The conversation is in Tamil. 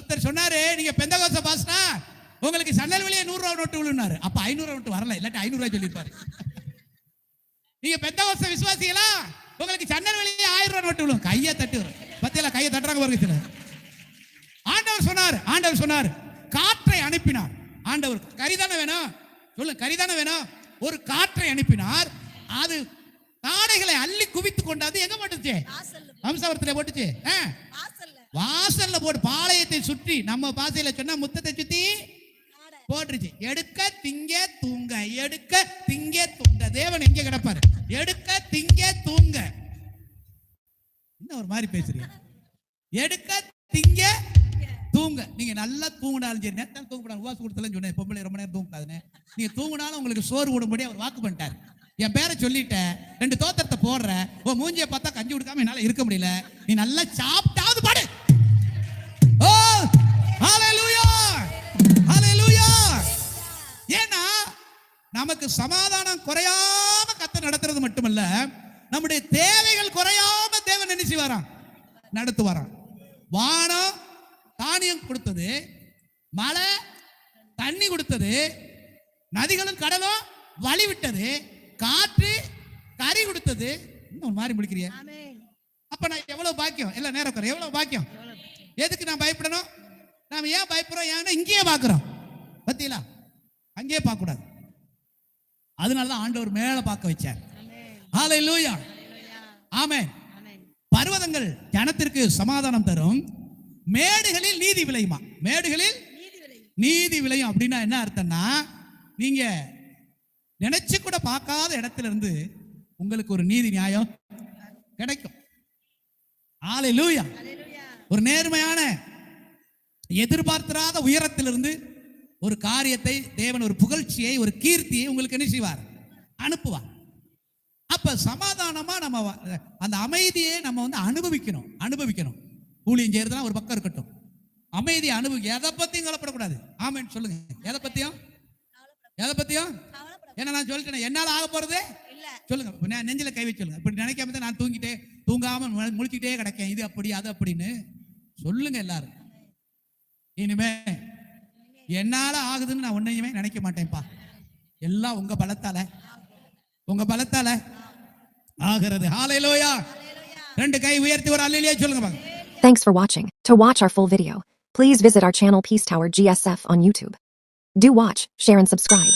ஒருத்தர் சொன்னாரு, நீங்க பெந்தகோஸ்த பாஸ்னா உங்களுக்கு சன்னல் வெளியே 100 ரூபாய் நோட்டு விழுனாரு. அப்ப 500 நோட்டு வரல, இல்லாட்டி 500 ரூபாய் சொல்லிருப்பாரு. நீங்க பெந்தகோஸ்த விசுவாசிகளா, உங்களுக்கு சன்னல் வெளியே 1000 ரூபாய் நோட்டு விழும். கையை தட்டு பத்தியில கையை தட்டுறாங்க பாருங்க. ஆண்டவர் சொன்னார் காற்றை அனுப்பினார். ஆண்டவர் கரிதானே வேணும், சொல்லு கரிதானே வேணும். ஒரு காற்றை அனுப்பினார், அது தாடைகளை அள்ளி குவித்து கொண்டாது எங்க போட்டுச்சு? வம்சாவரத்துல போட்டுச்சு. வாசல்ல போட்டு பாளையத்தை சுற்றி, நம்ம பாசையில சொன்னா முத்தத்தை சுத்தி போட்டுருச்சு. எடுக்க திங்க தூங்க, எடுக்க திங்க தூங்க. தேவன் எங்க கிடப்பாரு? எடுக்க திங்க தூங்க. என்ன ஒரு மாதிரி பேசுறீங்க? எடுக்க திங்க தூங்க. நீங்க நல்லா தூங்கினாலும் சரி, நேரத்தால் தூங்கக்கூடாது. உபவாசம் கொடுத்தலாம் சொன்னேன், பொம்பளை ரொம்ப நேரம் தூங்காதுன்னு. நீங்க தூங்கினாலும் உங்களுக்கு சோறு விடும்படி அவர் வாக்கு பண்ணிட்டார். என் பேரை சொல்லிட்டேன், 2 தோத்திரத்தை போடுற, உன் மூஞ்சியை பார்த்தா கஞ்சி கொடுக்காம என்னால இருக்க முடியல, நீ நல்லா சாப்பிட்டாவது பாடு. ஓ ஹalleluya, ஹalleluya. ஏன்னா நமக்கு சமாதானம் குறையாம கர்த்தர் நடத்துறது மட்டுமல்ல, நம்முடைய தேவைகள் குறையாம தேவன் என்ன செய்வாராம்? நடத்துவாராம். வானம் தானியம் கொடுத்தது, மழை தண்ணி கொடுத்தது, நதிகளும் கடலும் வழி விட்டது, காற்று கறி கொடுத்தது. இன்னும் மாறி முடிக்கிறிய. அப்ப நான் எவ்வளவு பாக்கியம், எல்லாம் நேரம் எவ்வளவு பாக்கியம். எதுக்கு நான் பயப்படணும்? நாம ஏன் பயப்படுறோம்? ஏன்னா இங்கேயே பாக்குறோம் பத்தியில, அங்கேயே பார்க்க கூடாது. அதனாலதான் ஆண்டவர் மேல பார்க்க வச்சார். ஹalleluya, ஆமென். பர்வதங்கள் ஜனத்திற்கு சமாதானம் தரும், மேடுகளில் நீதி விளையுமா? மேடுகளில் நீதி விளையும் அப்படின்னா என்ன அர்த்தம்னா, நீங்க நினைச்சு கூட பார்க்காத இடத்துல இருந்து உங்களுக்கு ஒரு நீதி நியாயம் கிடைக்கும். ஹalleluya. ஒரு நேர்மையான எதிர்பார்த்திராத உயரத்திலிருந்து ஒரு காரியத்தை தேவன், ஒரு புகழ்ச்சியை, ஒரு கீர்த்தியை உங்களுக்கு என்ன செய்வார்? அனுப்புவார். அப்ப சமாதானமா நம்ம அந்த அமைதியை நம்ம அனுபவிக்கணும். ஊழியம் செய்யறதுலாம் ஒரு பக்கம் இருக்கட்டும், அமைதியை எதை பத்தியும் கவலைப்படக்கூடாது. ஆமென் சொல்லுங்க. எதை பத்தியும் என்ன நான் சொல்லிட்டேன், என்னால ஆக போறது சொல்லுங்க. நெஞ்சில கை வச்சு சொல்லுங்க. இப்படி நினைக்காம தான் நான் தூங்காம முழிச்சுட்டே கிடக்கேன், இது அப்படி அது அப்படின்னு சொல்லுங்க எல்லாரும். இனிமே என்னால ஆகுதுன்னு நான் ஒன்னையுமே நினைக்க மாட்டேன்ப்பா. எல்லாம் உங்க பலத்தால ஆகிறது. ஹalleluya. 2 கை உயர்த்தி ஒரு அல்லேலூயா சொல்லுங்க பாருங்க. Thanks for watching. To watch our full video, please visit our channel Peace Tower GSF on YouTube. Do watch, share and subscribe.